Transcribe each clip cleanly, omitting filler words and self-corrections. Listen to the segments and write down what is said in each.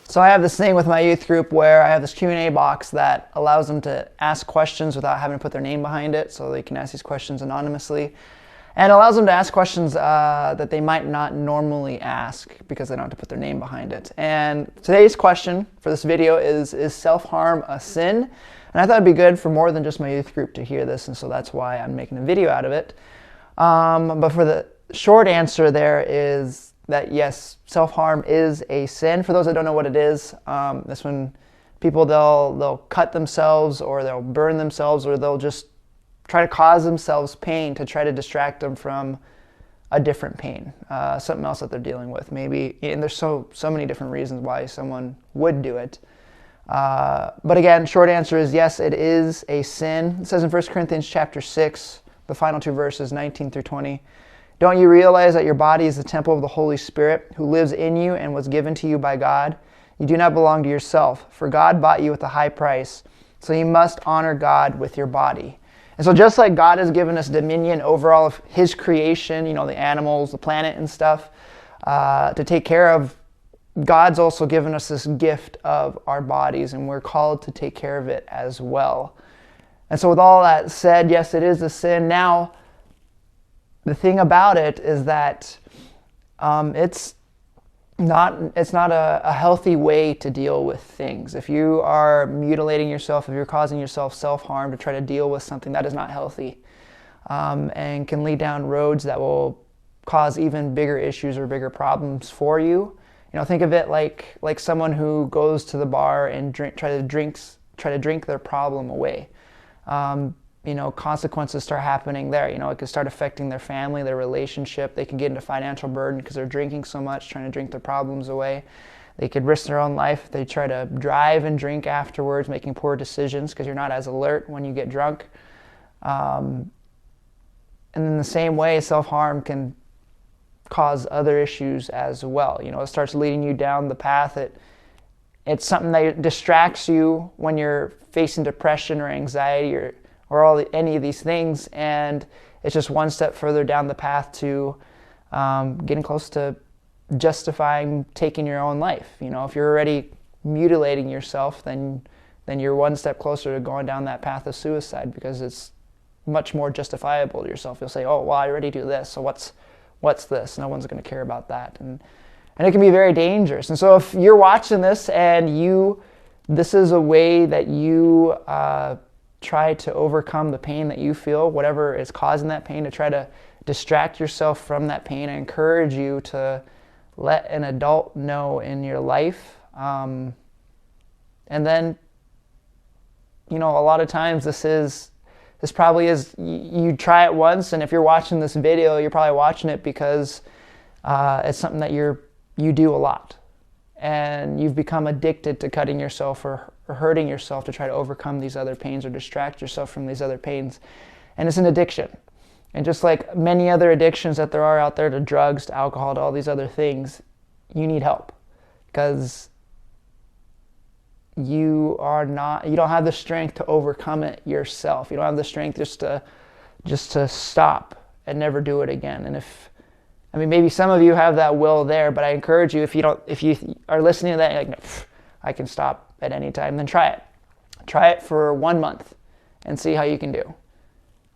So I have this thing with my youth group where I have this Q&A box that allows them to ask questions without having to put their name behind it, so they can ask these questions anonymously. And it allows them to ask questions that they might not normally ask because they don't have to put their name behind it. And today's question for this video is self-harm a sin? And I thought it'd be good for more than just my youth group to hear this, and so that's why I'm making a video out of it. But for the short answer there is that yes, self-harm is a sin. For those that don't know what it is, that's when people, they'll cut themselves, or they'll burn themselves, or they'll just try to cause themselves pain to try to distract them from a different pain, something else that they're dealing with. Maybe, and there's so many different reasons why someone would do it. But again, short answer is yes, it is a sin. It says in 1 Corinthians chapter 6, the final two verses, 19 through 20, "Don't you realize that your body is the temple of the Holy Spirit who lives in you and was given to you by God? You do not belong to yourself, for God bought you with a high price, so you must honor God with your body." And so just like God has given us dominion over all of His creation, the animals, the planet and stuff, to take care of, God's also given us this gift of our bodies, and we're called to take care of it as well. And so with all that said, yes, it is a sin. Now, the thing about it is that it's not a healthy way to deal with things. If you are mutilating yourself, if you're causing yourself self-harm to try to deal with something, that is not healthy, and can lead down roads that will cause even bigger issues or bigger problems for you. Think of it like someone who goes to the bar and try to drink their problem away. Consequences start happening there. It could start affecting their family, their relationship. They can get into financial burden because they're drinking so much, trying to drink their problems away. They could risk their own life if they try to drive and drink afterwards, making poor decisions because you're not as alert when you get drunk. And in the same way, self-harm can cause other issues as well. It starts leading you down the path. It's something that distracts you when you're facing depression or anxiety or any of these things, and it's just one step further down the path to getting close to justifying taking your own life. If you're already mutilating yourself, then you're one step closer to going down that path of suicide, because it's much more justifiable to yourself. You'll say, "Oh, well, I already do this, so what's this? No one's going to care about that." And it can be very dangerous. And so if you're watching this and this is a way that you try to overcome the pain that you feel, whatever is causing that pain, to try to distract yourself from that pain, I encourage you to let an adult know in your life. And then, a lot of times this probably is, you try it once, and if you're watching this video, you're probably watching it because it's something that you do a lot. And you've become addicted to cutting yourself or hurting yourself to try to overcome these other pains or distract yourself from these other pains. And it's an addiction. And just like many other addictions that there are out there, to drugs, to alcohol, to all these other things, you need help, because you don't have the strength to overcome it yourself. You don't have the strength just to stop and never do it again. And maybe some of you have that will there, but I encourage you, if you are listening to that, you're like, "No, I can stop at any time," then try it. Try it for 1 month and see how you can do.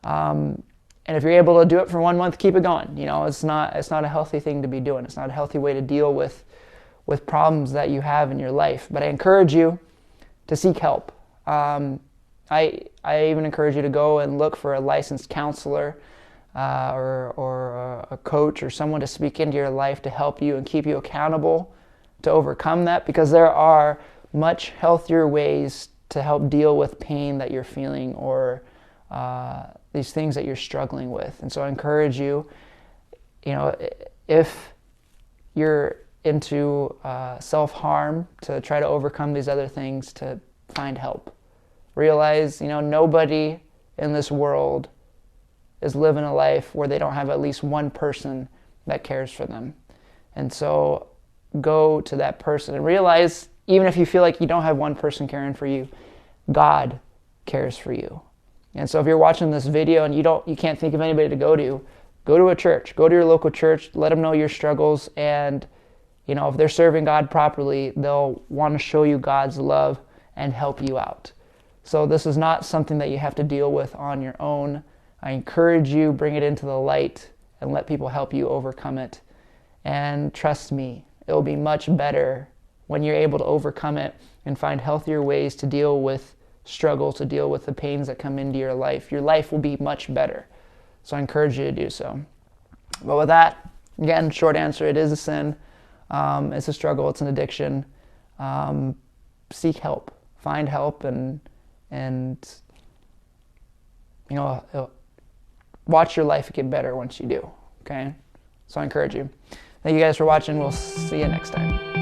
And if you're able to do it for 1 month, keep it going. It's not a healthy thing to be doing. It's not a healthy way to deal with problems that you have in your life. But I encourage you to seek help. I even encourage you to go and look for a licensed counselor, or a coach, or someone to speak into your life to help you and keep you accountable to overcome that, because there are much healthier ways to help deal with pain that you're feeling, or these things that you're struggling with. And so I encourage you, if you're into self-harm, to try to overcome these other things, to find help. Realize, nobody in this world is living a life where they don't have at least one person that cares for them. And so go to that person and realize, even if you feel like you don't have one person caring for you, God cares for you. And so if you're watching this video and you can't think of anybody to go to a church. Go to your local church, let them know your struggles, and if they're serving God properly, they'll want to show you God's love and help you out. So this is not something that you have to deal with on your own. I encourage you, bring it into the light and let people help you overcome it. And trust me, it will be much better when you're able to overcome it and find healthier ways to deal with struggle, to deal with the pains that come into your life. Your life will be much better. So I encourage you to do so. But with that, again, short answer, it is a sin. It's a struggle. It's an addiction. Seek help. Find help and watch your life get better once you do. Okay? So I encourage you. Thank you guys for watching. We'll see you next time.